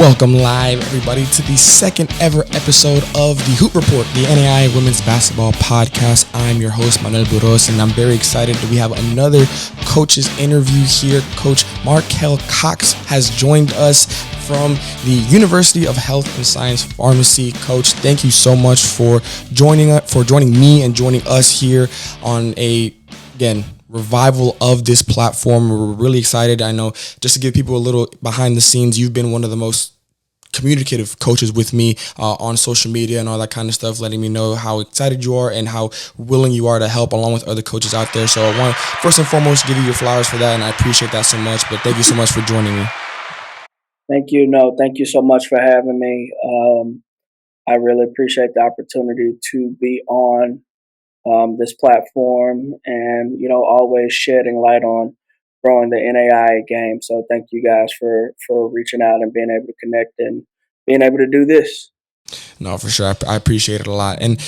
Welcome live, everybody, to the second ever episode of the Hoop Report, the NAIA Women's Basketball Podcast. I'm your host, Manuel Buroz, and I'm very excited that we have another coach's interview here. Coach Markell Cox has joined us from the University of Health and Science Pharmacy. Coach, thank you so much for joining me and joining us here on revival of this platform. We're really excited. I know, just to give people a little behind the scenes, you've been one of the most communicative coaches with me on social media and all that kind of stuff, letting me know how excited you are and how willing you are to help along with other coaches out there. So I want to first and foremost give you your flowers for that, and I appreciate that so much. But thank you so much for joining me. Thank you. Thank you so much for having me. I really appreciate the opportunity to be on this platform and, always shedding light on growing the NAIA game. So thank you guys for reaching out and being able to connect and being able to do this. No, for sure. I appreciate it a lot. And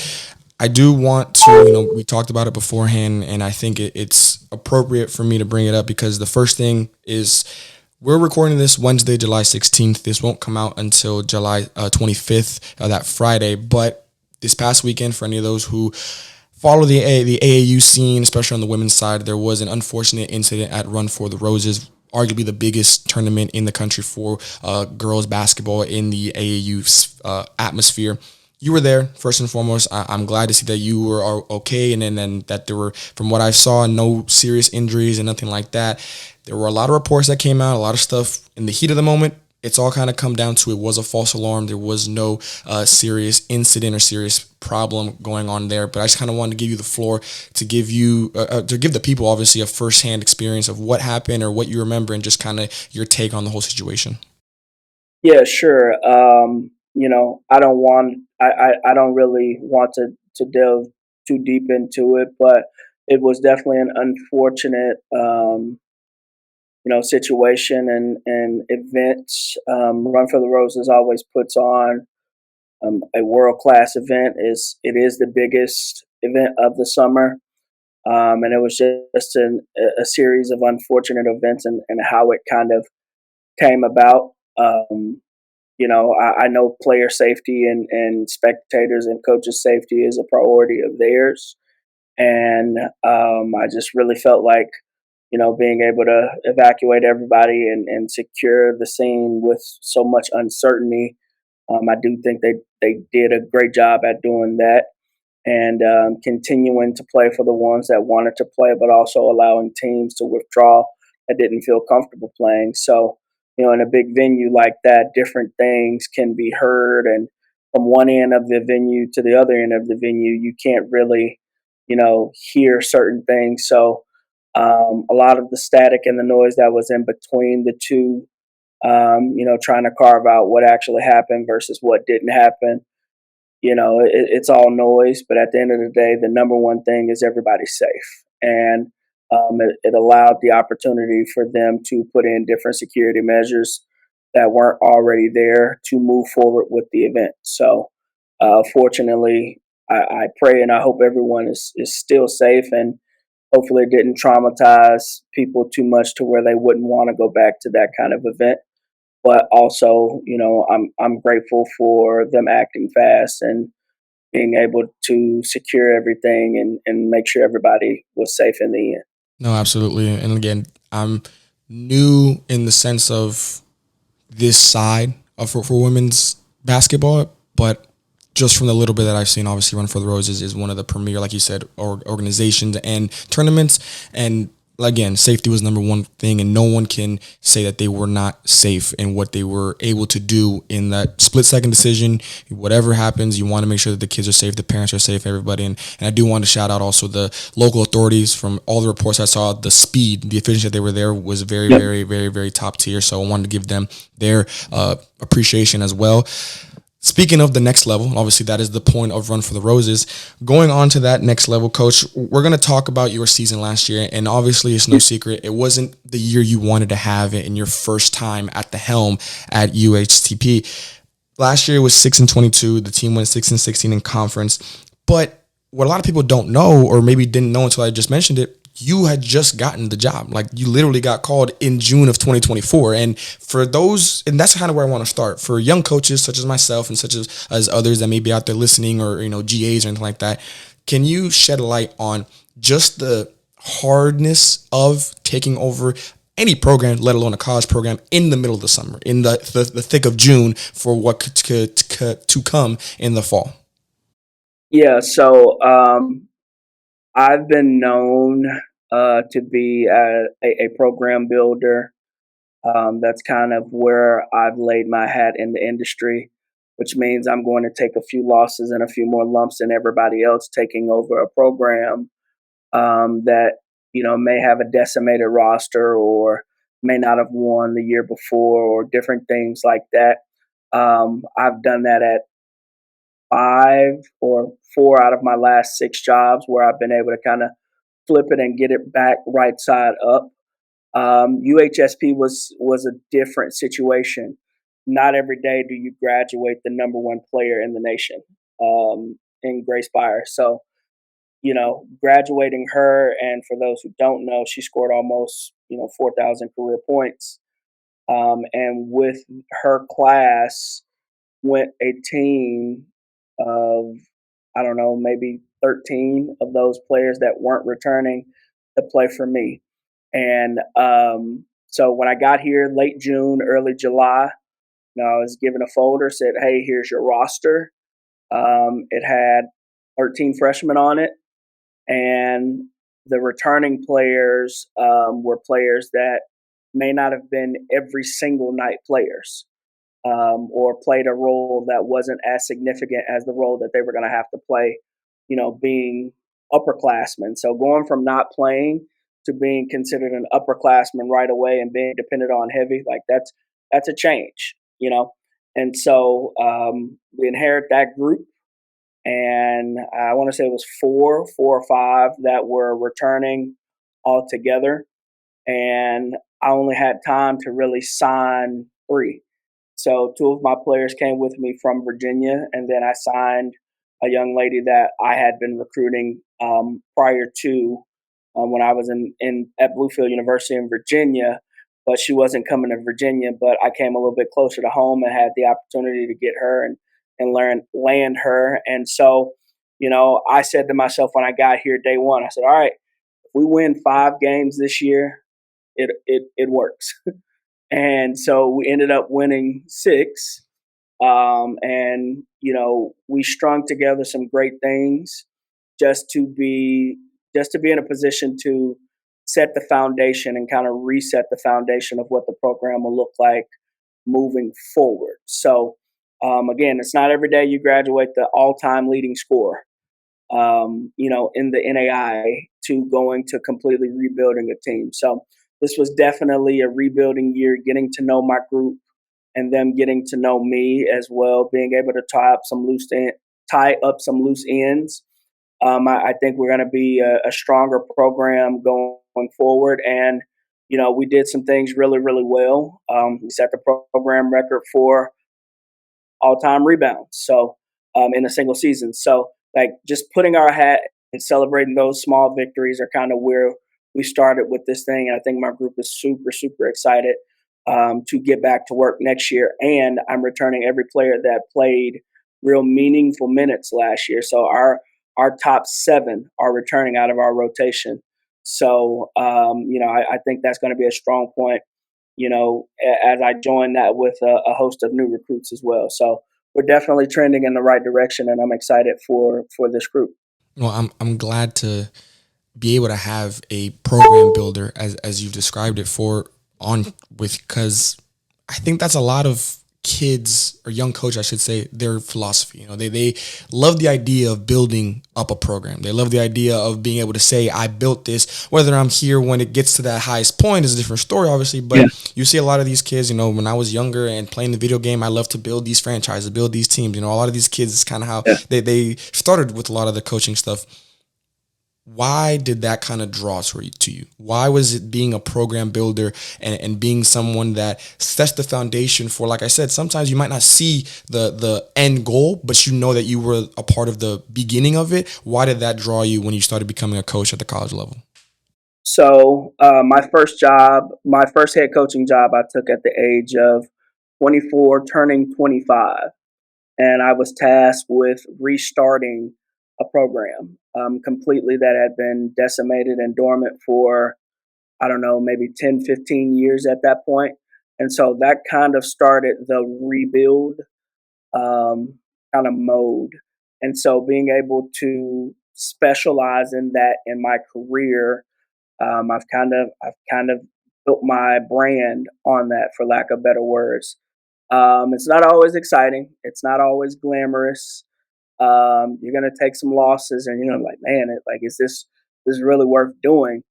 I do want to, we talked about it beforehand, and I think it's appropriate for me to bring it up because the first thing is we're recording this Wednesday, July 16th. This won't come out until July 25th, that Friday. But this past weekend, for any of those who follow the AAU scene, especially on the women's side, there was an unfortunate incident at Run for the Roses, arguably the biggest tournament in the country for girls basketball in the AAU atmosphere. You were there, first and foremost. I'm glad to see that you were okay, and then that there were, from what I saw, no serious injuries and nothing like that. There were a lot of reports that came out, a lot of stuff in the heat of the moment. It's all kind of come down to it was a false alarm. There was no serious incident or serious problem going on there. But I just kind of wanted to give you the floor to give you to give the people obviously a firsthand experience of what happened or what you remember and just kind of your take on the whole situation. Yeah, sure. I don't really want to delve too deep into it, but it was definitely an unfortunate situation and events. Run for the Roses always puts on a world-class event. It is the biggest event of the summer, and it was just a series of unfortunate events and how it kind of came about. I know player safety and spectators and coaches' safety is a priority of theirs, and I just really felt like being able to evacuate everybody and secure the scene with so much uncertainty. I do think they did a great job at doing that and continuing to play for the ones that wanted to play, but also allowing teams to withdraw that didn't feel comfortable playing. So, in a big venue like that, different things can be heard. And from one end of the venue to the other end of the venue, you can't really, hear certain things. So, a lot of the static and the noise that was in between the two, trying to carve out what actually happened versus what didn't happen. It's all noise, but at the end of the day, the number one thing is everybody's safe. And it allowed the opportunity for them to put in different security measures that weren't already there to move forward with the event. So, fortunately, I pray and I hope everyone is still safe, and hopefully it didn't traumatize people too much to where they wouldn't want to go back to that kind of event. But also, I'm grateful for them acting fast and being able to secure everything and make sure everybody was safe in the end. No, absolutely. And again, I'm new in the sense of this side of for women's basketball, but just from the little bit that I've seen, obviously Run for the Roses is one of the premier, like you said, organizations and tournaments. And again, safety was number one thing, and no one can say that they were not safe in what they were able to do in that split-second decision. Whatever happens, you want to make sure that the kids are safe, the parents are safe, everybody. And I do want to shout out also the local authorities. From all the reports I saw, the speed, the efficiency that they were there was very, very, very, very top tier. So I wanted to give them their appreciation as well. Speaking of the next level, obviously that is the point of Run for the Roses. Going on to that next level, Coach, we're going to talk about your season last year, and obviously it's no secret, it wasn't the year you wanted to have it in your first time at the helm at UHTP. Last year was 6-22. The team went 6-16 in conference. But what a lot of people don't know, or maybe didn't know until I just mentioned it, you had just gotten the job. Like, you literally got called in June of 2024. And for those, and that's kind of where I want to start, for young coaches such as myself and such as others that may be out there listening, or, GAs or anything like that, can you shed a light on just the hardness of taking over any program, let alone a college program, in the middle of the summer, in the thick of June, for what could to come in the fall? Yeah, so I've been known to be a program builder. That's kind of where I've laid my hat in the industry, which means I'm going to take a few losses and a few more lumps than everybody else taking over a program that may have a decimated roster, or may not have won the year before, or different things like that. I've done that at 5 or 4 out of my last 6 jobs, where I've been able to kind of flip it and get it back right side up. UHSP was a different situation. Not every day do you graduate the number one player in the nation, in Grace Byers. So, graduating her, and for those who don't know, she scored almost 4,000 career points. And with her class went a team of, I don't know, maybe 13 of those players that weren't returning to play for me. And so when I got here late June, early July, I was given a folder, said, "Hey, here's your roster." It had 13 freshmen on it, and the returning players were players that may not have been every single night players, or played a role that wasn't as significant as the role that they were going to have to play, being upperclassmen. So going from not playing to being considered an upperclassman right away and being depended on heavy, like that's a change. And so we inherit that group, and I want to say it was four or five that were returning altogether, and I only had time to really sign 3. So 2 of my players came with me from Virginia, and then I signed a young lady that I had been recruiting prior to, when I was at Bluefield University in Virginia, but she wasn't coming to Virginia. But I came a little bit closer to home and had the opportunity to get her and land her. And so, I said to myself when I got here day one, I said, all right, if we win 5 games this year, it works. And so we ended up winning 6. And, we strung together some great things just to be in a position to set the foundation and kind of reset the foundation of what the program will look like moving forward. So, again, it's not every day you graduate the all-time leading scorer, in the NAIA, to going to completely rebuilding a team. So this was definitely a rebuilding year, getting to know my group and them getting to know me as well, being able to tie up some loose ends. I think we're going to be a stronger program going forward. And, we did some things really, really well. We set the program record for all-time rebounds, so in a single season. So, like, just putting our hat and celebrating those small victories are kind of where we started with this thing. And I think my group is super, super excited to get back to work next year. And I'm returning every player that played real meaningful minutes last year. So our top 7 are returning out of our rotation. So, I think that's going to be a strong point, as I join that with a host of new recruits as well. So we're definitely trending in the right direction, and I'm excited for this group. Well, I'm glad to be able to have a program builder, as you've described it, because I think that's a lot of kids, or young coach, I should say, their philosophy. They love the idea of building up a program. They love the idea of being able to say, I built this. Whether I'm here when it gets to that highest point is a different story, obviously. But You see a lot of these kids, when I was younger and playing the video game, I love to build these franchises, build these teams. A lot of these kids is kind of how they started with a lot of the coaching stuff. Why did that kind of draw to you? Why was it being a program builder and being someone that sets the foundation for, like I said, sometimes you might not see the end goal, but you know that you were a part of the beginning of it. Why did that draw you when you started becoming a coach at the college level? My first head coaching job, I took at the age of 24, turning 25, and I was tasked with restarting a program completely that had been decimated and dormant for, I don't know, maybe 10, 15 years at that point. And so that kind of started the rebuild kind of mode. And so being able to specialize in that in my career, I've kind of built my brand on that, for lack of better words. It's not always exciting. It's not always glamorous. You're gonna take some losses, and like, man, is this really worth doing?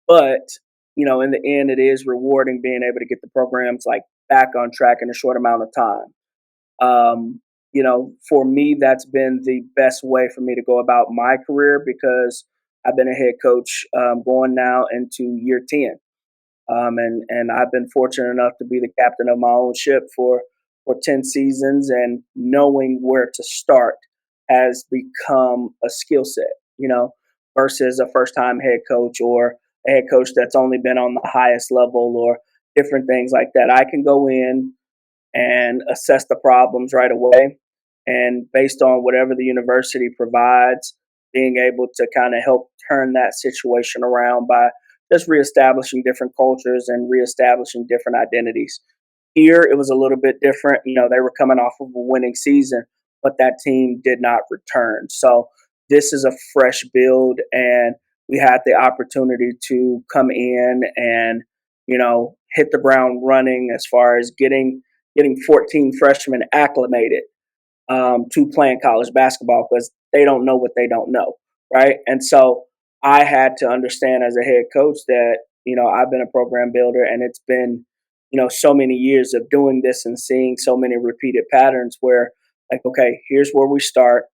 But in the end, it is rewarding being able to get the programs like back on track in a short amount of time. For me, that's been the best way for me to go about my career, because I've been a head coach going now into year 10. And I've been fortunate enough to be the captain of my own ship for 10 seasons, and knowing where to start has become a skill set, versus a first time head coach, or a head coach that's only been on the highest level, or different things like that. I can go in and assess the problems right away. And based on whatever the university provides, being able to kind of help turn that situation around by just reestablishing different cultures and reestablishing different identities. Here, it was a little bit different. They were coming off of a winning season, but that team did not return. So this is a fresh build, and we had the opportunity to come in and, hit the ground running as far as getting 14 freshmen acclimated to playing college basketball, because they don't know what they don't know, right? And so I had to understand as a head coach that I've been a program builder, and it's been so many years of doing this and seeing so many repeated patterns where, like, okay, here's where we start.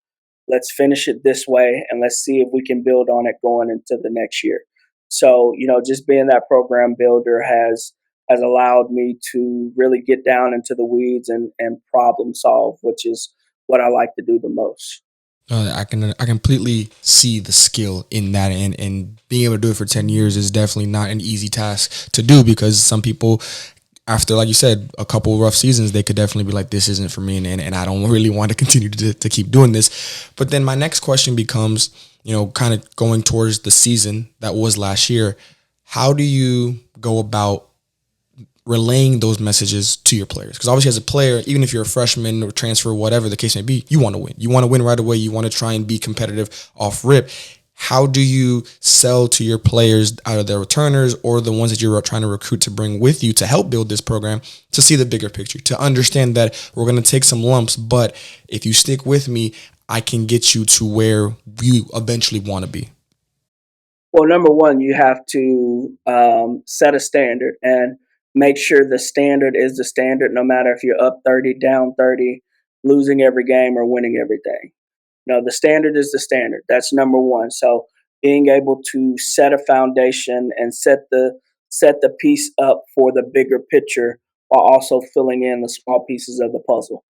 Let's finish it this way, and let's see if we can build on it going into the next year. So, just being that program builder has allowed me to really get down into the weeds and problem solve, which is what I like to do the most. I completely see the skill in that, and being able to do it for 10 years is definitely not an easy task to do, because some people, after, like you said, a couple of rough seasons, they could definitely be like, this isn't for me, and I don't really want to continue to keep doing this. But then my next question becomes, kind of going towards the season that was last year. How do you go about relaying those messages to your players? Because obviously, as a player, even if you're a freshman or transfer, whatever the case may be, you want to win. You want to win right away. You want to try and be competitive off rip. How do you sell to your players, either their returners or the ones that you're trying to recruit to bring with you to help build this program, to see the bigger picture, to understand that we're going to take some lumps, but if you stick with me, I can get you to where you eventually want to be? Well, number one, you have to set a standard and make sure the standard is the standard, no matter if you're up 30, down 30, losing every game, or winning everything. No, the standard is the standard. That's number one. So being able to set a foundation and set the piece up for the bigger picture, while also filling in the small pieces of the puzzle.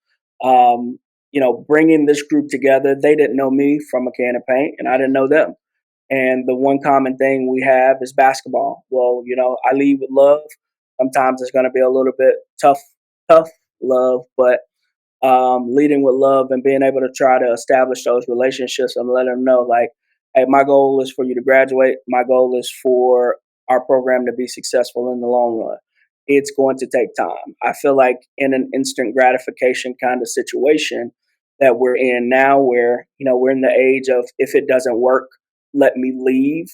Bringing this group together, they didn't know me from a can of paint, and I didn't know them. And the one common thing we have is basketball. Well, I lead with love. Sometimes it's going to be a little bit tough love, but leading with love and being able to try to establish those relationships and let them know, like, hey, my goal is for you to graduate. My goal is for our program to be successful in the long run. It's going to take time. I feel like in an instant gratification kind of situation that we're in now, where, we're in the age of, if it doesn't work, let me leave.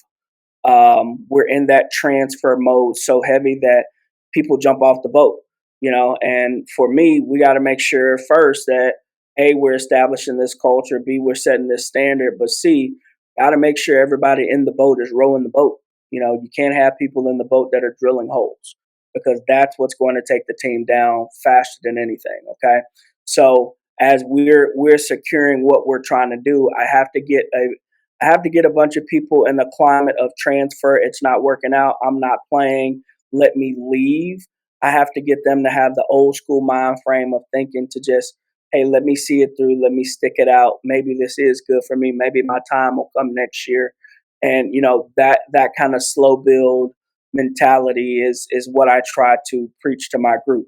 We're in that transfer mode so heavy that people jump off the boat, and for me, we got to make sure first that A, we're establishing this culture, B, we're setting this standard, but C, got to make sure everybody in the boat is rowing the boat. You can't have people in the boat that are drilling holes, because that's what's going to take the team down faster than anything. Okay. So as we're securing what we're trying to do, I have to get a bunch of people in the climate of transfer. It's not working out. I'm not playing. Let me leave. I have to get them to have the old school mind frame of thinking to just, hey, let me see it through. Let me stick it out. Maybe this is good for me. Maybe my time will come next year. And that kind of slow build mentality is what I try to preach to my group.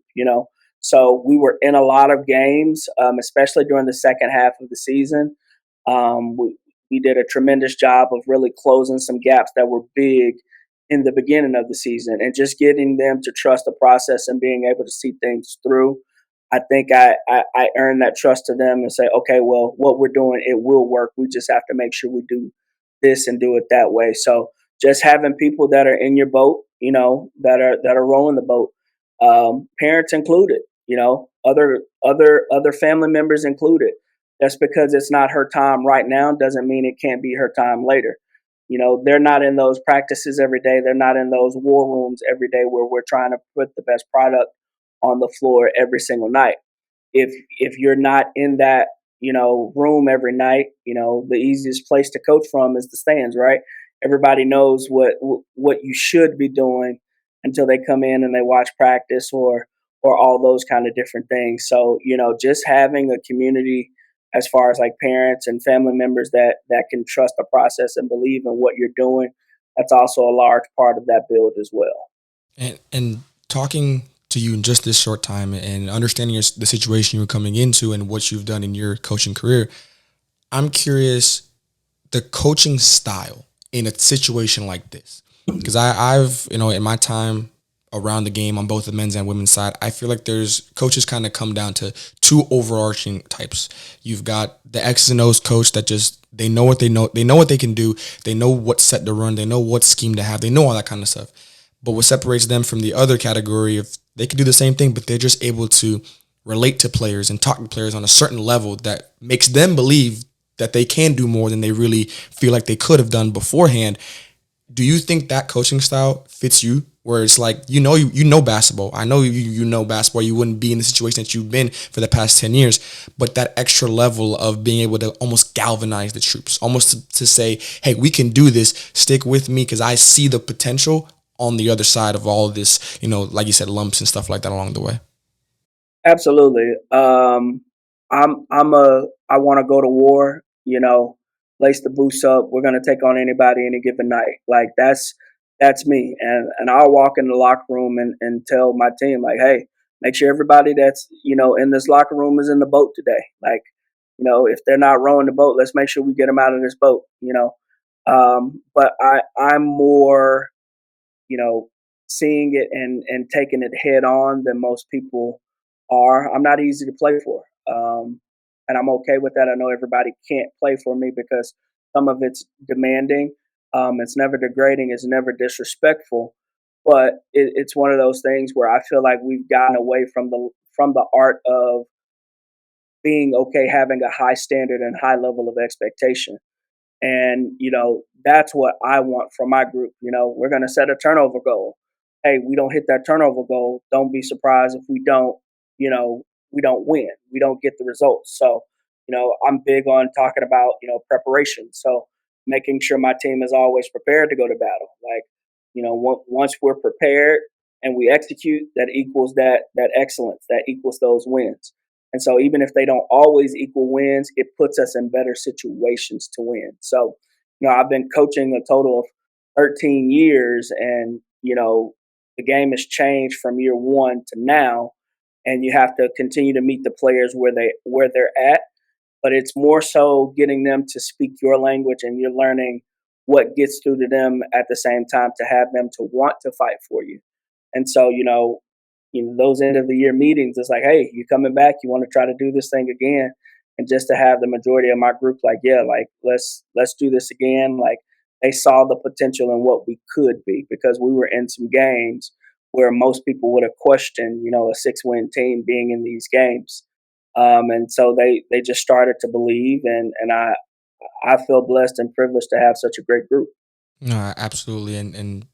So we were in a lot of games, especially during the second half of the season. We did a tremendous job of really closing some gaps that were big in the beginning of the season, and just getting them to trust the process and being able to see things through. I think I earned that trust to them and say, okay, well, what we're doing, it will work. We just have to make sure we do this and do it that way. So just having people that are in your boat, that are rolling the boat, parents included, other family members included. Just because it's not her time right now doesn't mean it can't be her time later. They're not in those practices every day. They're not in those war rooms every day where we're trying to put the best product on the floor every single night. If you're not in that room every night, the easiest place to coach from is the stands, right? Everybody knows what you should be doing until they come in and they watch practice or all those kind of different things. So just having a community as far as like parents and family members that can trust the process and believe in what you're doing, that's also a large part of that build as well. And talking to you in just this short time and understanding the situation you're coming into and what you've done in your coaching career, I'm curious the coaching style in a situation like this. Because I've, in my time around the game on both the men's and women's side, I feel like there's coaches kind of come down to two overarching types. You've got the X's and O's coach that just, they know what they can do. They know what set to run. They know what scheme to have. They know all that kind of stuff. But what separates them from the other category of they can do the same thing, but they're just able to relate to players and talk to players on a certain level that makes them believe that they can do more than they really feel like they could have done beforehand. Do you think that coaching style fits you? Where it's like, you know basketball. I know you know basketball. You wouldn't be in the situation that you've been for the past 10 years. But that extra level of being able to almost galvanize the troops, almost to say, hey, we can do this. Stick with me because I see the potential on the other side of all of this, like you said, lumps and stuff like that along the way. Absolutely. I want to go to war, lace the boots up. We're going to take on anybody any given night. Like that's me. And I'll walk in the locker room and tell my team like, hey, make sure everybody that's, in this locker room is in the boat today. Like, if they're not rowing the boat, let's make sure we get them out of this boat, but I'm more, seeing it and taking it head on than most people are. I'm not easy to play for. And I'm okay with that. I know everybody can't play for me because some of it's demanding. It's never degrading. It's never disrespectful. But it's one of those things where I feel like we've gotten away from the art of being okay, having a high standard and high level of expectation. And, that's what I want from my group. We're going to set a turnover goal. Hey, we don't hit that turnover goal. Don't be surprised if we don't win. We don't get the results. So, I'm big on talking about, preparation. So making sure my team is always prepared to go to battle. Like, once we're prepared and we execute, that equals that excellence, that equals those wins. And so even if they don't always equal wins, it puts us in better situations to win. So, I've been coaching a total of 13 years and, the game has changed from year one to now, and you have to continue to meet the players where they're at. But it's more so getting them to speak your language, and you're learning what gets through to them at the same time to have them to want to fight for you. And so, those end of the year meetings, it's like, hey, you coming back? You want to try to do this thing again? And just to have the majority of my group like, yeah, like let's do this again. Like they saw the potential in what we could be because we were in some games where most people would have questioned, a 6-win team being in these games. And so they just started to believe, and I feel blessed and privileged to have such a great group. No, absolutely. And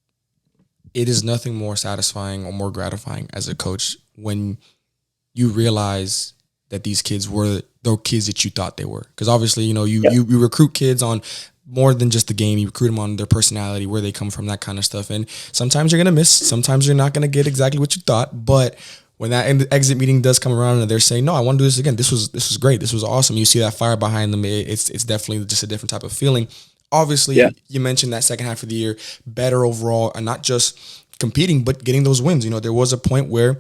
it is nothing more satisfying or more gratifying as a coach when you realize that these kids were the kids that you thought they were. Because obviously, you recruit kids on more than just the game. You recruit them on their personality, where they come from, that kind of stuff. And sometimes you're going to miss. Sometimes you're not going to get exactly what you thought. But when that exit meeting does come around and they're saying, no, I want to do this again. This was great. This was awesome. You see that fire behind them. It's definitely just a different type of feeling. Obviously, you mentioned that second half of the year, better overall, and not just competing, but getting those wins. There was a point where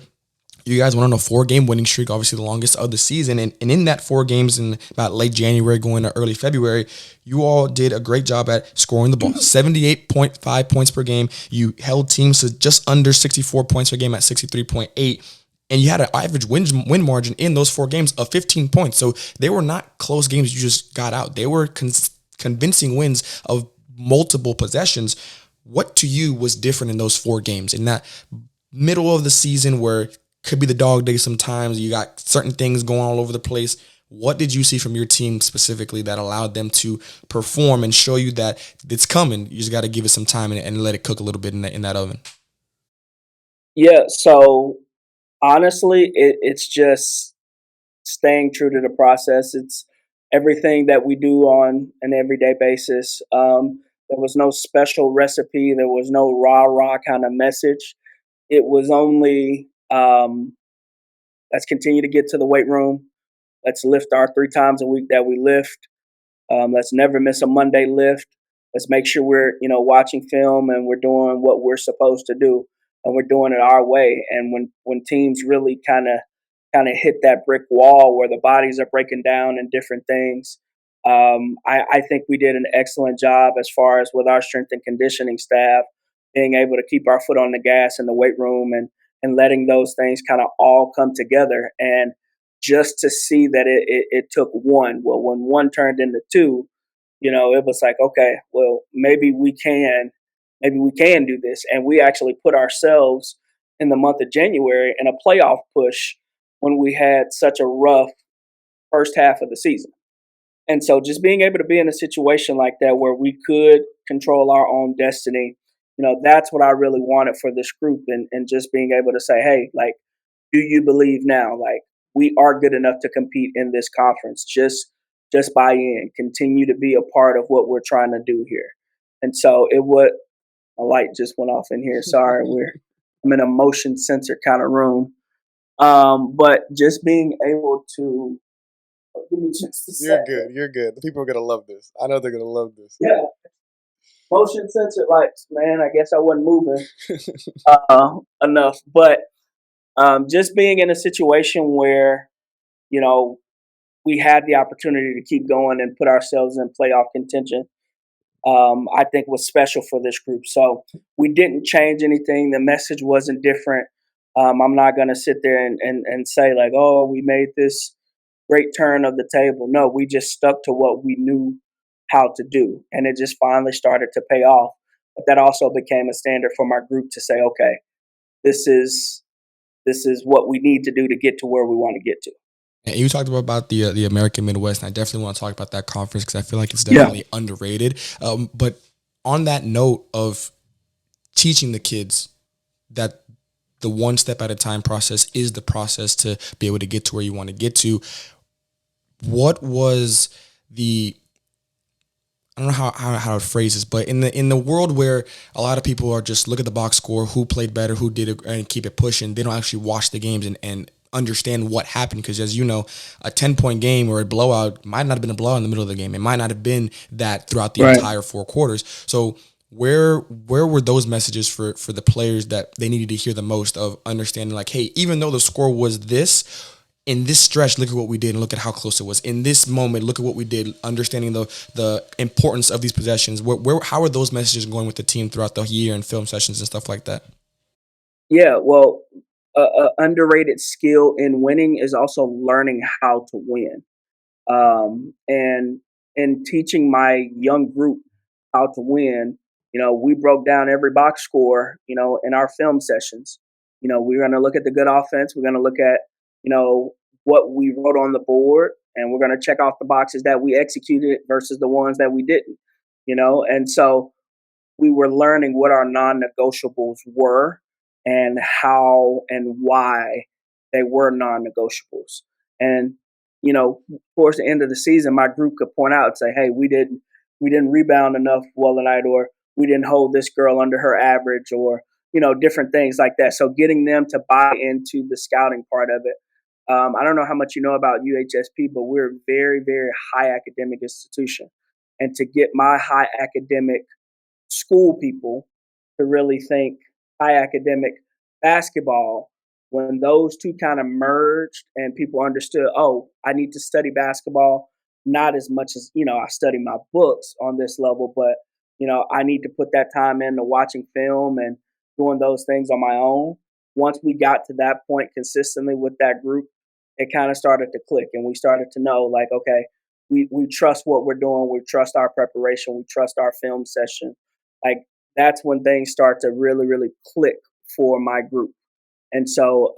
you guys went on a 4-game winning streak, obviously the longest of the season. And in that 4 games in about late January going to early February, you all did a great job at scoring the ball. 78.5 points per game. You held teams to just under 64 points per game at 63.8. And you had an average win margin in those 4 games of 15 points. So they were not close games you just got out. They were convincing wins of multiple possessions. What to you was different in those 4 games? In that middle of the season where could be the dog days sometimes, you got certain things going all over the place. What did you see from your team specifically that allowed them to perform and show you that it's coming? You just got to give it some time and let it cook a little bit in that oven. Yeah, so honestly, it's just staying true to the process. It's everything that we do on an everyday basis. There was no special recipe. There was no rah rah kind of message. It was only let's continue to get to the weight room. Let's lift our 3 times a week that we lift. Let's never miss a Monday lift. Let's make sure we're watching film and we're doing what we're supposed to do, and we're doing it our way. And when teams really kind of hit that brick wall where the bodies are breaking down and different things, I think we did an excellent job as far as with our strength and conditioning staff being able to keep our foot on the gas in the weight room and letting those things kind of all come together. And just to see that it took one. Well, when one turned into two, it was like, okay, well, maybe we can do this. And we actually put ourselves in the month of January in a playoff push when we had such a rough first half of the season. And so just being able to be in a situation like that where we could control our own destiny, that's what I really wanted for this group, and just being able to say, hey, like, do you believe now? Like, we are good enough to compete in this conference. Just buy in, continue to be a part of what we're trying to do here. And so it would a light just went off in here. Sorry, I'm in a motion sensor kind of room. But just being able to give me just a You're second. good. You're good. The people are gonna love this. I know they're gonna love this. Yeah, motion sensor lights, man. I guess I wasn't moving enough, but just being in a situation where you know we had the opportunity to keep going and put ourselves in playoff contention, I think was special for this group. So we didn't change anything. The message wasn't different. I'm not going to sit there and say like, oh, we made this great turn of the table. No, we just stuck to what we knew how to do. And it just finally started to pay off. But that also became a standard for my group to say, okay, this is what we need to do to get to where we want to get to. And you talked about the American Midwest, and I definitely want to talk about that conference because I feel like it's definitely underrated. But on that note of teaching the kids that the one step at a time process is the process to be able to get to where you want to get to, what was the I don't know how to phrase this, but in the world where a lot of people are just look at the box score, who played better, who did it, and keep it pushing, they don't actually watch the games and understand what happened. Because as you know, a 10-point game or a blowout might not have been a blowout in the middle of the game. It might not have been that throughout the entire 4 quarters. So where were those messages for the players that they needed to hear the most of understanding like, hey, even though the score was this, in this stretch, look at what we did and look at how close it was. In this moment, look at what we did, understanding the importance of these possessions. How are those messages going with the team throughout the year and film sessions and stuff like that? Yeah, well, underrated skill in winning is also learning how to win. And teaching my young group how to win, we broke down every box score, in our film sessions. We're going to look at the good offense. We're going to look at, what we wrote on the board, and we're going to check off the boxes that we executed versus the ones that we didn't, and so we were learning what our non-negotiables were and how and why they were non-negotiables. And towards the end of the season, my group could point out and say, "Hey, we didn't rebound enough well tonight, or we didn't hold this girl under her average, or different things like that." So getting them to buy into the scouting part of it. I don't know how much you know about UHSP, but we're a very, very high academic institution. and to get my high academic school people to really think high academic basketball. When those two kind of merged and people understood, oh, I need to study basketball, not as much as, I study my books on this level, but, I need to put that time into watching film and doing those things on my own. Once we got to that point consistently with that group, it kind of started to click and we started to know, like, okay, we trust what we're doing, we trust our preparation, we trust our film session. Like, that's when things start to really, really click for my group. And so,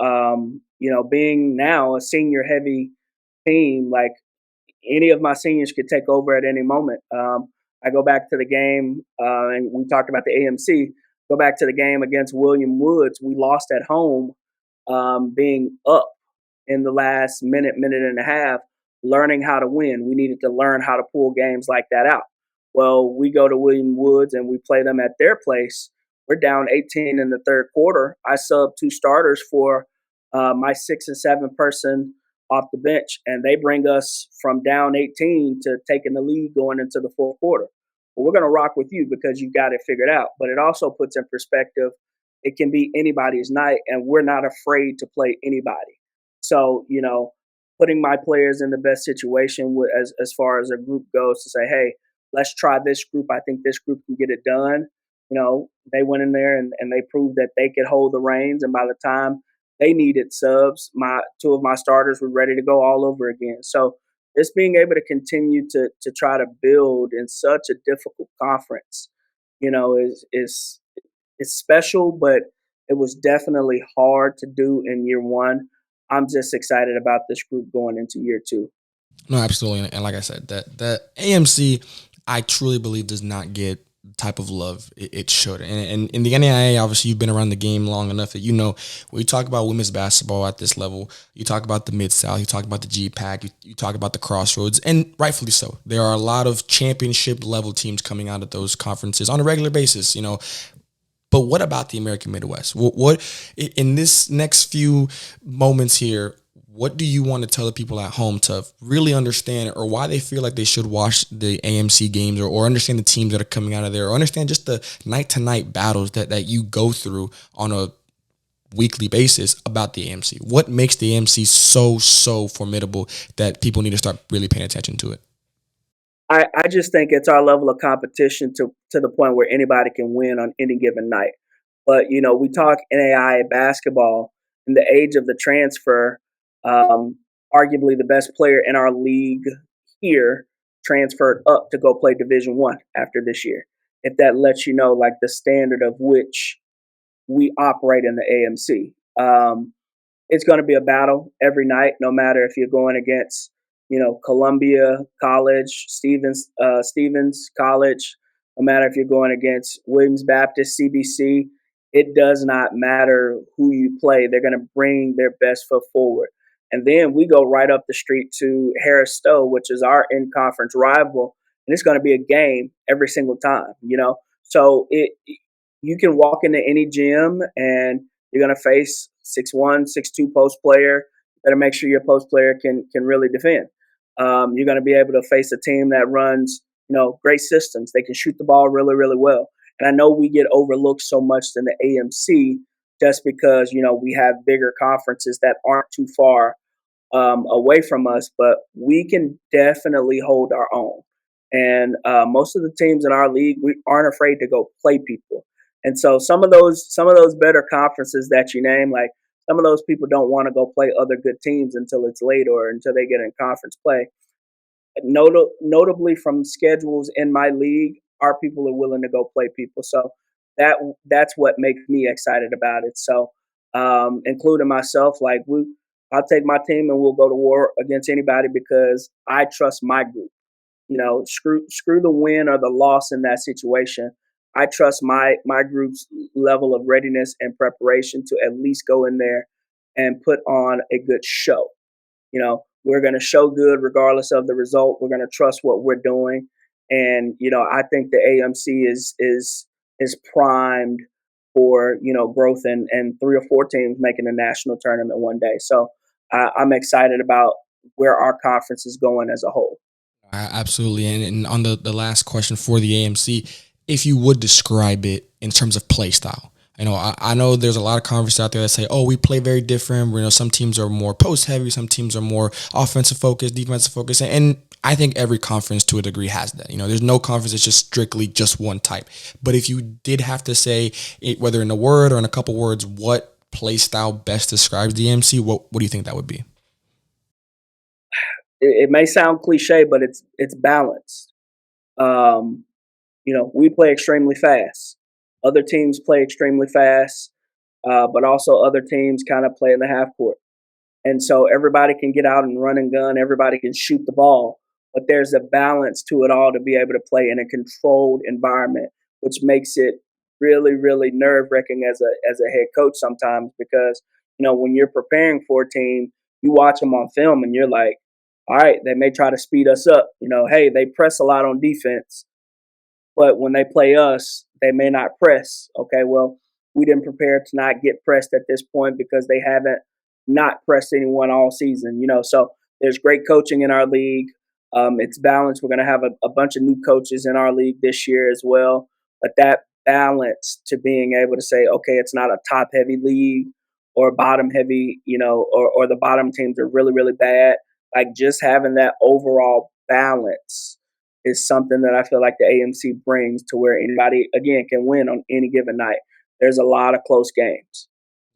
being now a senior heavy team, like any of my seniors could take over at any moment. I go back to the game, and we talked about the AMC. Go back to the game against William Woods. We lost at home, being up in the last minute, minute and a half, learning how to win. We needed to learn how to pull games like that out. Well, we go to William Woods and we play them at their place. We're down 18 in the third quarter. I sub two starters for my 6 and 7 person off the bench, and they bring us from down 18 to taking the lead going into the fourth quarter. Well, we're going to rock with you because you've got it figured out. But it also puts in perspective, it can be anybody's night, and we're not afraid to play anybody. So, putting my players in the best situation as far as a group goes to say, hey, let's try this group. I think this group can get it done. They went in there and they proved that they could hold the reins. And by the time they needed subs, two of my starters were ready to go all over again. So just being able to continue to try to build in such a difficult conference, is special, but it was definitely hard to do in year one. I'm just excited about this group going into year two. No, absolutely. And like I said, that AMC, I truly believe does not get the type of love it should. And in the NAIA, obviously, you've been around the game long enough that when you talk about women's basketball at this level, you talk about the Mid-South, you talk about the GPAC, you talk about the Crossroads, and rightfully so. There are a lot of championship level teams coming out of those conferences on a regular basis, But what about the American Midwest? What in this next few moments here, what do you want to tell the people at home to really understand or why they feel like they should watch the AMC games or understand the teams that are coming out of there or understand just the night-to-night battles that you go through on a weekly basis about the AMC? What makes the AMC so formidable that people need to start really paying attention to it? I just think it's our level of competition to the point where anybody can win on any given night. But, we talk NAIA basketball in the age of the transfer. Arguably the best player in our league here transferred up to go play Division One after this year. If that lets you know, like, the standard of which we operate in the AMC. It's going to be a battle every night, no matter if you're going against, Columbia College, Stevens College, no matter if you're going against Williams Baptist, CBC. It does not matter who you play. They're going to bring their best foot forward. And then we go right up the street to Harris Stowe, which is our in-conference rival, and it's going to be a game every single time, So you can walk into any gym and you're going to face 6'1", 6'2" post player. Better make sure your post player can really defend. You're going to be able to face a team that runs, great systems. They can shoot the ball really, really well. And I know we get overlooked so much in the AMC just because, we have bigger conferences that aren't too far away from us, but we can definitely hold our own. And most of the teams in our league, we aren't afraid to go play people. And so some of those better conferences that you name, like, some of those people don't want to go play other good teams until it's late or until they get in conference play. Notably from schedules in my league, our people are willing to go play people. So that's what makes me excited about it. So including myself, like, I'll take my team and we'll go to war against anybody because I trust my group. Screw the win or the loss in that situation. I trust my group's level of readiness and preparation to at least go in there and put on a good show. We're going to show good regardless of the result. We're going to trust what we're doing. And, I think the AMC is primed for, growth and 3 or 4 teams making a national tournament one day. So I'm excited about where our conference is going as a whole. Absolutely. And on the last question for the AMC, if you would describe it in terms of play style, I know there's a lot of conferences out there that say, oh, we play very different. Some teams are more post heavy, some teams are more offensive focused, defensive focused. And I think every conference to a degree has that. There's no conference that's just strictly just one type. But if you did have to say it, whether in a word or in a couple words, what play style best describes the AMC, what do you think that would be? It may sound cliche, but it's balanced. Um, we play extremely fast. Other teams play extremely fast, but also other teams kind of play in the half court. And so everybody can get out and run and gun. Everybody can shoot the ball, but there's a balance to it all to be able to play in a controlled environment, which makes it really, really nerve wracking as a head coach sometimes because when you're preparing for a team, you watch them on film and you're like, all right, they may try to speed us up. Hey, they press a lot on defense, but when they play us, they may not press. Okay, well, we didn't prepare to not get pressed at this point because they haven't not pressed anyone all season. So there's great coaching in our league. It's balanced. We're going to have a bunch of new coaches in our league this year as well. But that balance to being able to say, okay, it's not a top heavy league or bottom heavy, or the bottom teams are really, really bad. Like just having that overall balance is something that I feel like the AMC brings to where anybody, again, can win on any given night. There's a lot of close games.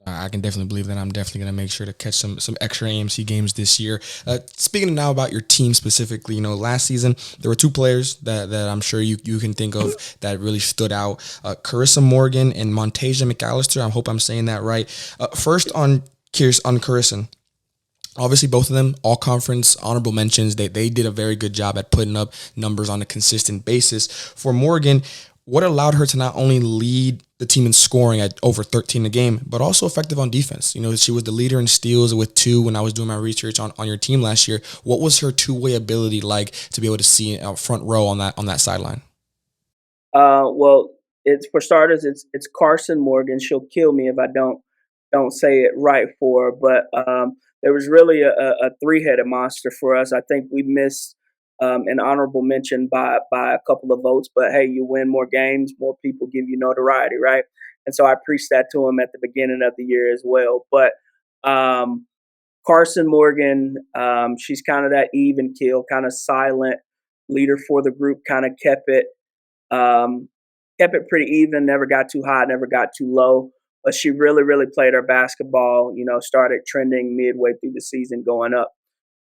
I can definitely believe that. I'm definitely going to make sure to catch some extra AMC games this year. Speaking now about your team specifically, last season there were two players that I'm sure you can think of that really stood out: Carissa Morgan and Montasia McAllister. I hope I'm saying that right. First on Carissa. Obviously, both of them, all conference honorable mentions. They did a very good job at putting up numbers on a consistent basis. For Morgan, what allowed her to not only lead the team in scoring at over 13 a game, but also effective on defense? She was the leader in steals with 2 when I was doing my research on your team last year. What was her two-way ability like to be able to see a front row on that sideline? Well, it's for starters, it's Carson Morgan. She'll kill me if I don't say it right for her. But there was really a three-headed monster for us. I think we missed an honorable mention by a couple of votes. But hey, you win more games, more people give you notoriety, right? And so I preached that to him at the beginning of the year as well. But um, Carson Morgan, she's kind of that even kill, kind of silent leader for the group. Kind of um, kept it pretty even, never got too high, never got too low. But she really, really played her basketball, started trending midway through the season going up.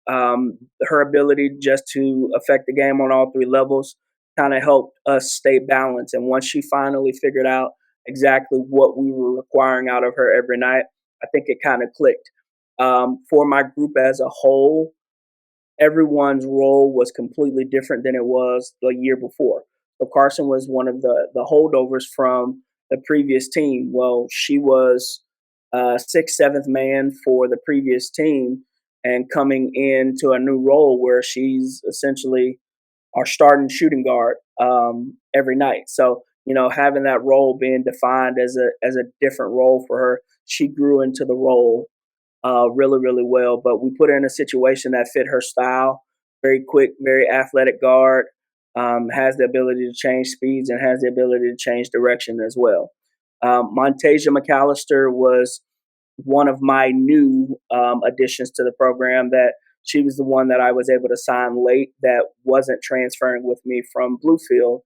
Her ability just to affect the game on all 3 levels kind of helped us stay balanced. And once she finally figured out exactly what we were requiring out of her every night, I think it kind of clicked. For my group as a whole, everyone's role was completely different than it was the year before. So Carson was one of the holdovers from the previous team. Well, she was sixth, seventh man for the previous team, and coming into a new role where she's essentially our starting shooting guard every night. So having that role being defined as a different role for her, she grew into the role really, really well. But we put her in a situation that fit her style. Very quick, very athletic guard, has the ability to change speeds and has the ability to change direction as well. Montasia McAllister was one of my new additions to the program. That she was the one that I was able to sign late that wasn't transferring with me from Bluefield.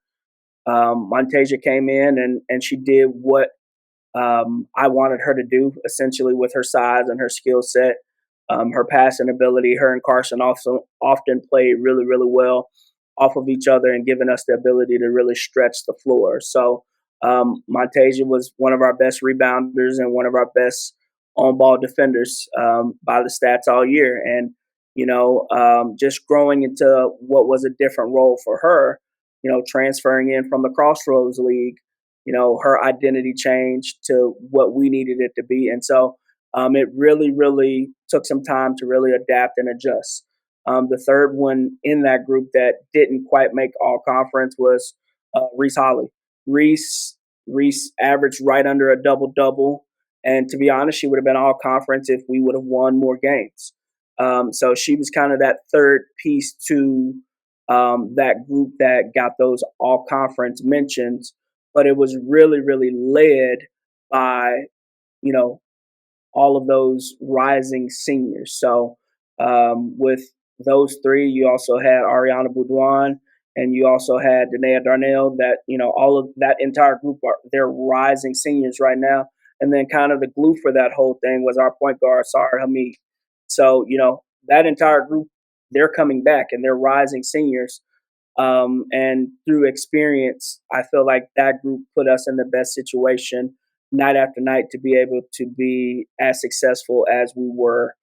Montasia came in and she did what I wanted her to do, essentially, with her size and her skill set, her passing ability. Her and Carson also often played really, really well off of each other and giving us the ability to really stretch the floor. So Montasia was one of our best rebounders and one of our best on-ball defenders by the stats all year. And, just growing into what was a different role for her, transferring in from the Crossroads League, her identity changed to what we needed it to be. And so it really, really took some time to really adapt and adjust. The third one in that group that didn't quite make all conference was Reese Holly. Reese averaged right under a double double. And to be honest, she would have been all conference if we would have won more games. So she was kind of that third piece to that group that got those all conference mentions, but it was really, really led by, you know, all of those rising seniors. So with those three, you also had Ariana Boudouin and you also had Danae Darnell. That all of that entire group they're rising seniors right now. And then kind of the glue for that whole thing was our point guard Sar Hamid. So that entire group, they're coming back and they're rising seniors. And through experience, I feel like that group put us in the best situation night after night to be able to be as successful as we were,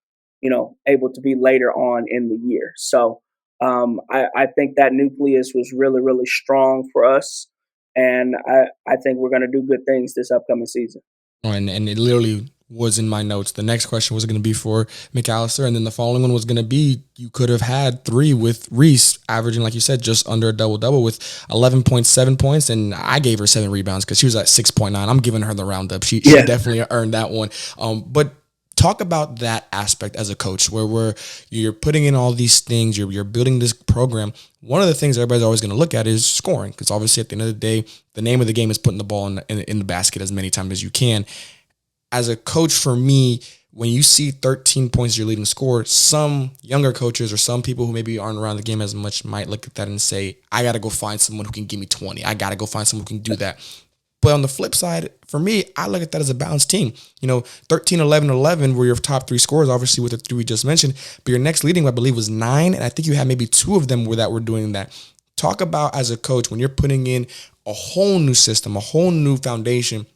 able to be later on in the year. So I think that nucleus was really, really strong for us. And I think we're going to do good things this upcoming season. And it literally was in my notes. The next question was going to be for McAllister, and then the following one was going to be, you could have had 3 with Reese averaging, like you said, just under a double-double with 11.7 points, and I gave her 7 rebounds because she was at 6.9. I'm giving her the roundup. She definitely earned that one. But talk about that aspect as a coach where you're putting in all these things, you're building this program. One of the things everybody's always going to look at is scoring, because obviously at the end of the day, the name of the game is putting the ball in the basket as many times as you can. As a coach, for me, when you see 13 points your leading scorer, some younger coaches or some people who maybe aren't around the game as much might look at that and say, I got to go find someone who can give me 20. I got to go find someone who can do that. But on the flip side, for me, I look at that as a balanced team. 13, 11, 11 were your top 3 scorers, obviously with the 3 we just mentioned. But your next leading, I believe, was 9. And I think you had maybe 2 of them that were doing that. Talk about, as a coach, when you're putting in a whole new system, a whole new foundation,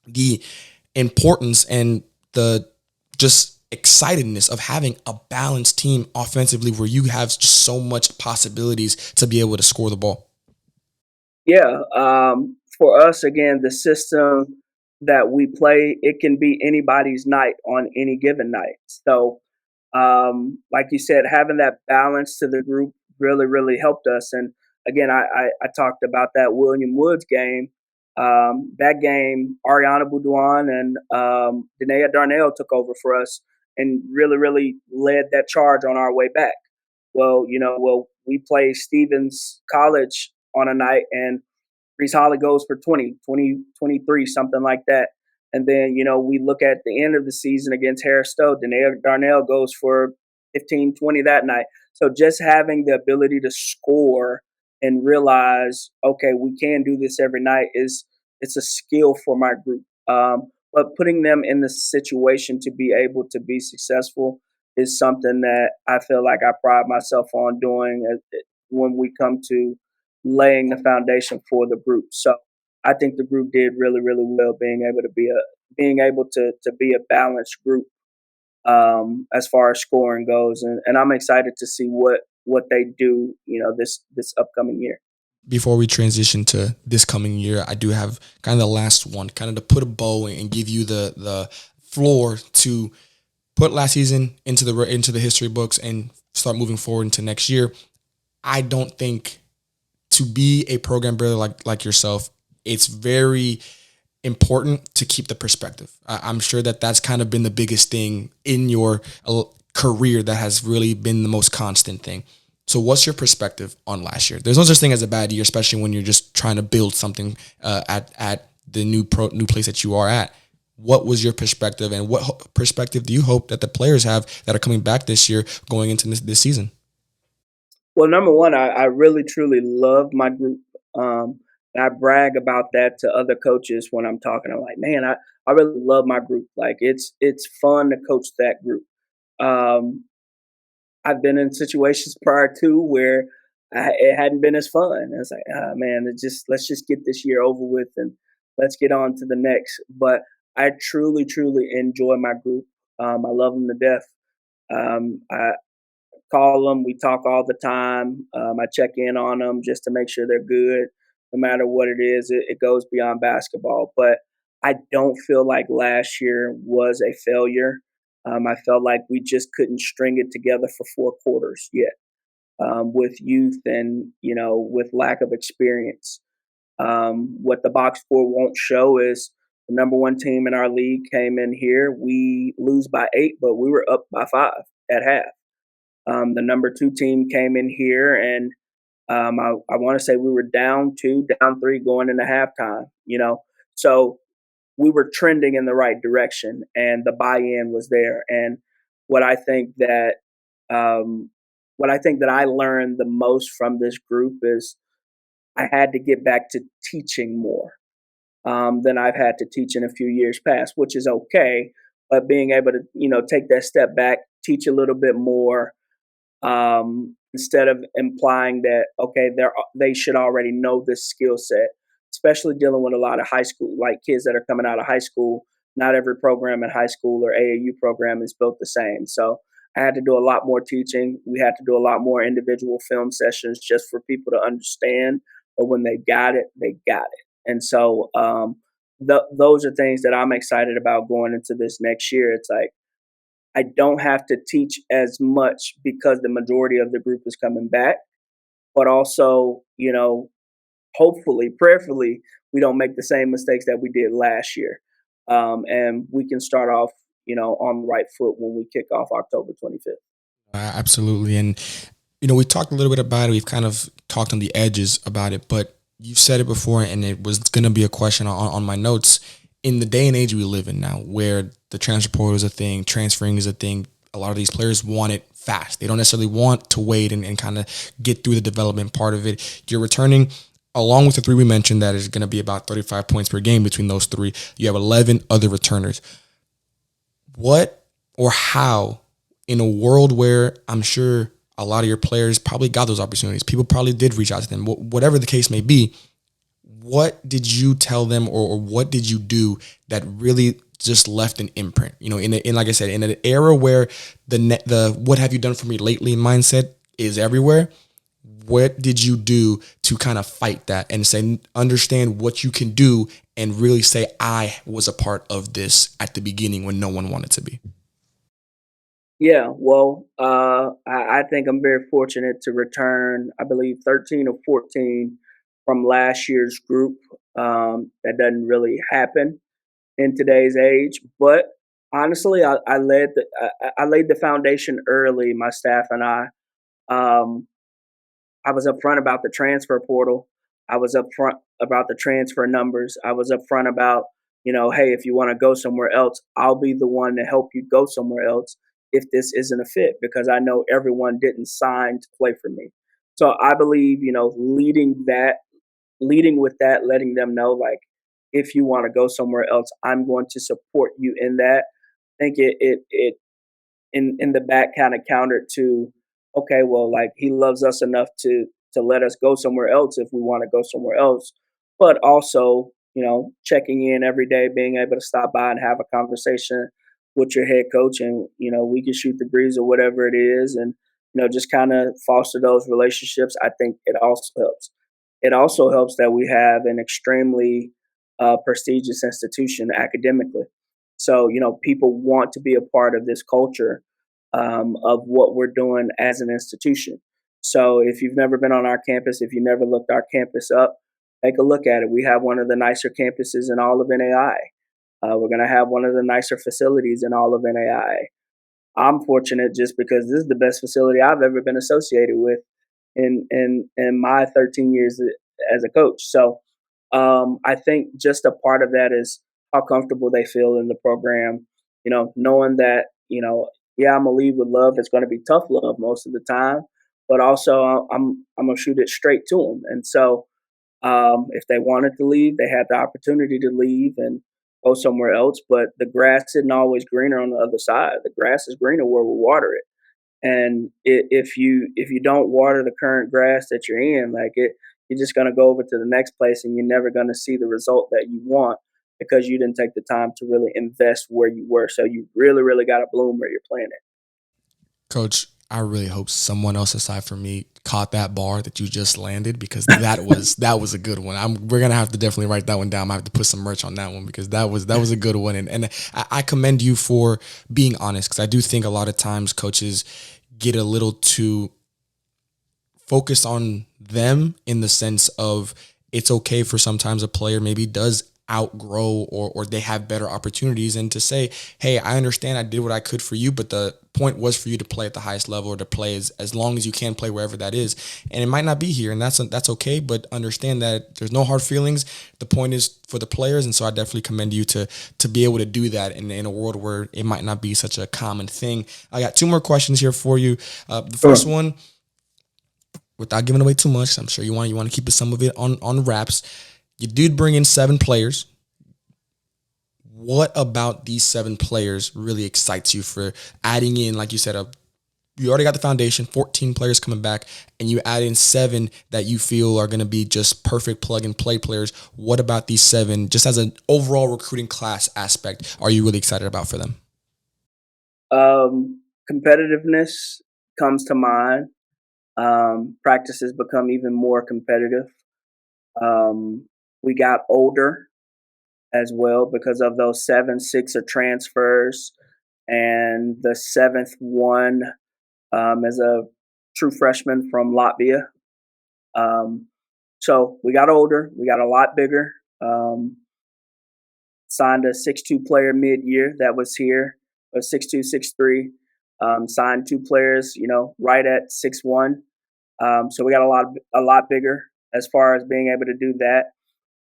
the importance and the just excitedness of having a balanced team offensively where you have just so much possibilities to be able to score the ball. Yeah. For us, again, the system that we play, it can be anybody's night on any given night. So, like you said, having that balance to the group really, really helped us. And again, I talked about that William Woods game. That game, Ariana Boudouin and Danae Darnell took over for us and really, really led that charge on our way back. Well, we play Stevens College on a night and Reese Holly goes for 20, 23, something like that. And then, we look at the end of the season against Harris Stowe. Danae Darnell goes for 15, 20 that night. So just having the ability to score and realize, okay, we can do this every night it's a skill for my group. But putting them in the situation to be able to be successful is something that I feel like I pride myself on doing when we come to laying the foundation for the group. So I think the group did really, really well being able to be a balanced group as far as scoring goes, and I'm excited to see what they do, this upcoming year. Before we transition to this coming year, I do have kind of the last one, kind of to put a bow and give you the floor to put last season into the history books and start moving forward into next year. I don't think, to be a program builder like yourself, it's very important to keep the perspective. I'm sure that's kind of been the biggest thing in your career that has really been the most constant thing. So what's your perspective on last year? There's no such thing as a bad year, especially when you're just trying to build something at the new place that you are at. What was your perspective, and what perspective do you hope that the players have that are coming back this year going into this season? Well, number one, I really truly love my group. I brag about that to other coaches when I'm talking. I'm like, man, I really love my group. Like it's fun to coach that group. Um, I've been in situations prior to where it hadn't been as fun. It's like, man, let's just get this year over with and let's get on to the next. But I truly, truly enjoy my group. I love them to death. I call them. We talk all the time. I check in on them just to make sure they're good. No matter what it is, it goes beyond basketball. But I don't feel like last year was a failure. I felt like we just couldn't string it together for 4 quarters yet, with youth and with lack of experience. What the box score won't show is the number 1 team in our league came in here. We lose by 8, but we were up by 5 at half. The number 2 team came in here and I want to say we were down 2, down 3 going into halftime, so we were trending in the right direction and the buy-in was there. And what I think that um, what I think that I learned the most from this group is I had to get back to teaching more than I've had to teach in a few years past, which is okay. But being able to, take that step back, teach a little bit more, instead of implying that okay they should already know this skill set, especially dealing with a lot of high school like kids that are coming out of high school. Not every program in high school or AAU program is built the same, so I had to do a lot more teaching. We had to do a lot more individual film sessions just for people to understand, but when they got it, they got it. And so those are things that I'm excited about going into this next year. It's like I don't have to teach as much because the majority of the group is coming back, but also, hopefully, prayerfully, we don't make the same mistakes that we did last year. And we can start off, on the right foot when we kick off October 25th. Absolutely. And, we talked a little bit about it. We've kind of talked on the edges about it, but you said it before, and it was going to be a question on my notes. In the day and age we live in now, where the transfer portal is a thing, transferring is a thing, a lot of these players want it fast. They don't necessarily want to wait and kind of get through the development part of it. You're returning, along with the 3 we mentioned, that is going to be about 35 points per game between those 3. You have 11 other returners. What or how, in a world where I'm sure a lot of your players probably got those opportunities, people probably did reach out to them, whatever the case may be, what did you tell them or what did you do that really just left an imprint? In like I said, in an era where the what have you done for me lately mindset is everywhere, what did you do to kind of fight that and say, understand what you can do and really say, I was a part of this at the beginning when no one wanted to be? Yeah, well, I think I'm very fortunate to return, I believe, 13 or 14 from last year's group. That doesn't really happen in today's age, but honestly, I laid the foundation early. My staff and um, I was upfront about the transfer portal. I was upfront about the transfer numbers. I was upfront about, hey, if you want to go somewhere else, I'll be the one to help you go somewhere else if this isn't a fit, because I know everyone didn't sign to play for me. So I believe, leading with that, letting them know, like, if you want to go somewhere else, I'm going to support you in that. I think it in the back kind of countered to, okay, well, like, he loves us enough to let us go somewhere else if we want to go somewhere else, but also, checking in every day, being able to stop by and have a conversation with your head coach, and we can shoot the breeze or whatever it is, and just kind of foster those relationships. I think it also helps. It also helps that we have an extremely prestigious institution academically. So, people want to be a part of this culture of what we're doing as an institution. So, if you've never been on our campus, if you never looked our campus up, take a look at it. We have one of the nicer campuses in all of NAIA. We're going to have one of the nicer facilities in all of NAIA. I'm fortunate just because this is the best facility I've ever been associated with in my 13 years as a coach. So I think just a part of that is how comfortable they feel in the program. Knowing that yeah, I'm gonna leave with love. It's going to be tough love most of the time, but also I'm gonna shoot it straight to them. And so if they wanted to leave, they had the opportunity to leave and go somewhere else. But the grass isn't always greener on the other side. The grass is greener where we water it. And if you don't water the current grass that you're in, like you're just gonna go over to the next place and you're never gonna see the result that you want because you didn't take the time to really invest where you were. So you really, really got to bloom where you're planted. Coach, I really hope someone else aside from me caught that bar that you just landed, because that was a good one. We're gonna have to definitely write that one down. I have to put some merch on that one, because that was a good one. And I commend you for being honest, because I do think a lot of times coaches get a little too focused on them, in the sense of it's okay for sometimes a player maybe does outgrow or they have better opportunities, and to say, hey, I understand I did what I could for you, but the point was for you to play at the highest level, or to play as long as you can play wherever that is. And it might not be here, and that's okay, but understand that there's no hard feelings. The point is for the players, and so I definitely commend you to be able to do that in a world where it might not be such a common thing. I got two more questions here for you. The first one, without giving away too much, I'm sure you want to keep some of it on wraps. You did bring in 7 players. What about these 7 players really excites you for adding in, like you said, you already got the foundation, 14 players coming back, and you add in 7 that you feel are going to be just perfect plug and play players. What about these 7, just as an overall recruiting class aspect, are you really excited about for them? Competitiveness comes to mind. Practices become even more competitive. We got older as well because of those 7, 6 are transfers, and the 7th one is a true freshman from Latvia. So we got older, we got a lot bigger. Signed a 6'2" player mid-year that was here, a 6'2", 6'3". Signed 2 players, right at 6'1". So we got a lot bigger as far as being able to do that.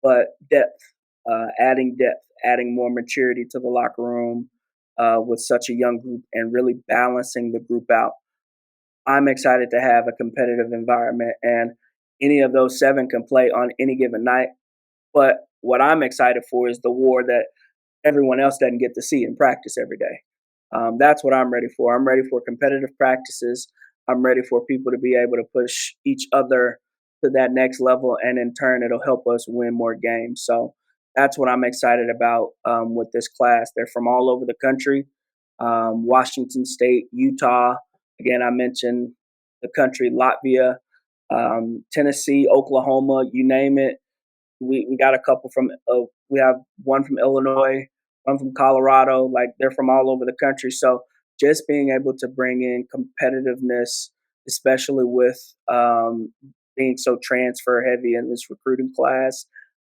But depth, adding more maturity to the locker room with such a young group, and really balancing the group out. I'm excited to have a competitive environment, and any of those 7 can play on any given night. But what I'm excited for is the war that everyone else doesn't get to see in practice every day. That's what I'm ready for. I'm ready for competitive practices. I'm ready for people to be able to push each other to that next level, and in turn, it'll help us win more games. So that's what I'm excited about with this class. They're from all over the country, Washington State, Utah. Again, I mentioned the country, Latvia, Tennessee, Oklahoma, you name it. We got a couple from we have one from Illinois, one from Colorado. Like, they're from all over the country. So just being able to bring in competitiveness, especially with being so transfer heavy in this recruiting class,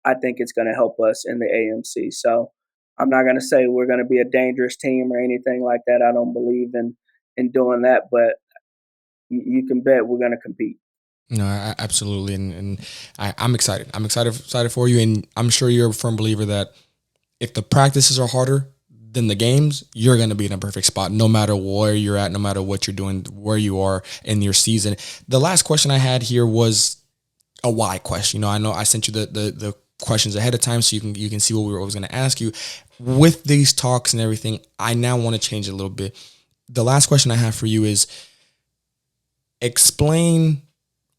I think it's going to help us in the AMC. So I'm not going to say we're going to be a dangerous team or anything like that. I don't believe in doing that, but you can bet we're going to compete. No, absolutely, and I'm excited. I'm excited for you, and I'm sure you're a firm believer that if the practices are harder than the games, you're going to be in a perfect spot, no matter where you're at, no matter what you're doing, where you are in your season. The last question I had here was a why question. I know I sent you the questions ahead of time so you can see what I was going to ask you. With these talks and everything, I now want to change it a little bit. The last question I have for you is, explain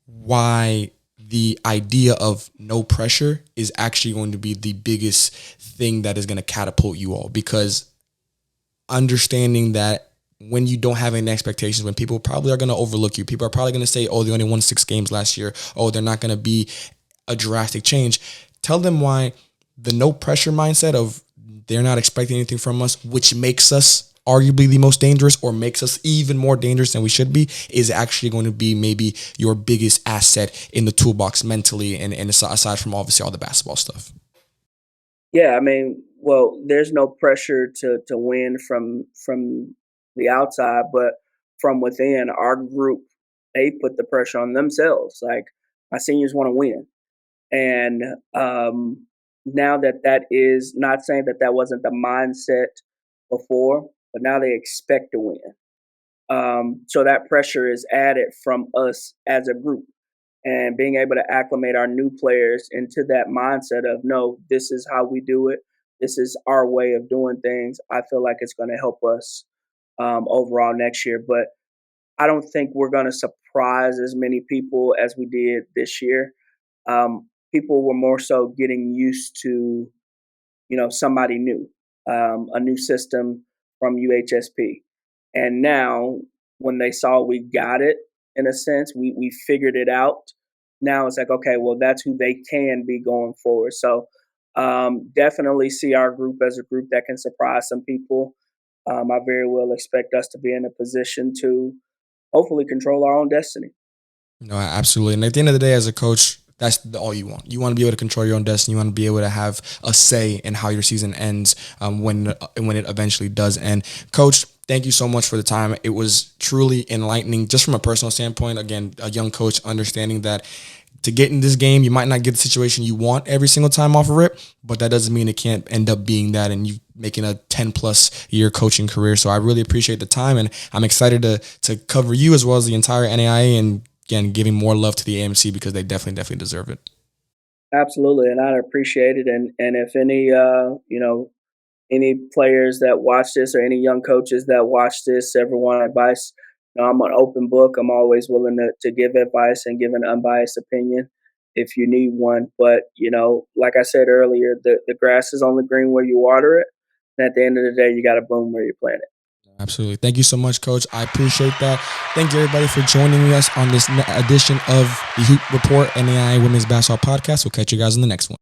why the idea of no pressure is actually going to be the biggest thing that is going to catapult you all. Because understanding that when you don't have any expectations, when people probably are going to overlook you, people are probably going to say, oh, they only won 6 games last year. Oh, they're not going to be a drastic change. Tell them why the no pressure mindset of they're not expecting anything from us, which makes us arguably the most dangerous, or makes us even more dangerous than we should be, is actually going to be maybe your biggest asset in the toolbox mentally, and aside from obviously all the basketball stuff. Yeah, I mean, well, there's no pressure to win from the outside, but from within our group, they put the pressure on themselves. Like, my seniors want to win, and now that is not saying that wasn't the mindset before, but now they expect to win. So that pressure is added from us as a group, and being able to acclimate our new players into that mindset of, no, this is how we do it. This is our way of doing things. I feel like it's going to help us overall next year. But I don't think we're going to surprise as many people as we did this year. People were more so getting used to, somebody new, a new system from UHSP. And now, when they saw we got it, in a sense, we figured it out. Now it's like, okay, well, that's who they can be going forward. So definitely see our group as a group that can surprise some people. I very well expect us to be in a position to hopefully control our own destiny. No, absolutely. And at the end of the day, as a coach, That's all you want. You want to be able to control your own destiny. You want to be able to have a say in how your season ends when it eventually does end. Coach, thank you so much for the time. It was truly enlightening just from a personal standpoint. Again, a young coach understanding that to get in this game, you might not get the situation you want every single time off a rip, but that doesn't mean it can't end up being that and you making a 10+ year coaching career. So I really appreciate the time, and I'm excited to cover you as well as the entire NAIA, and again, giving more love to the AMC because they definitely deserve it. Absolutely, and I appreciate it. And if any any players that watch this or any young coaches that watch this ever want advice, I'm an open book. I'm always willing to give advice and give an unbiased opinion if you need one. But, like I said earlier, the grass is only green where you water it. And at the end of the day, you got to bloom where you plant it. Absolutely. Thank you so much, Coach. I appreciate that. Thank you, everybody, for joining us on this edition of the Hoop Report NAIA Women's Basketball Podcast. We'll catch you guys in the next one.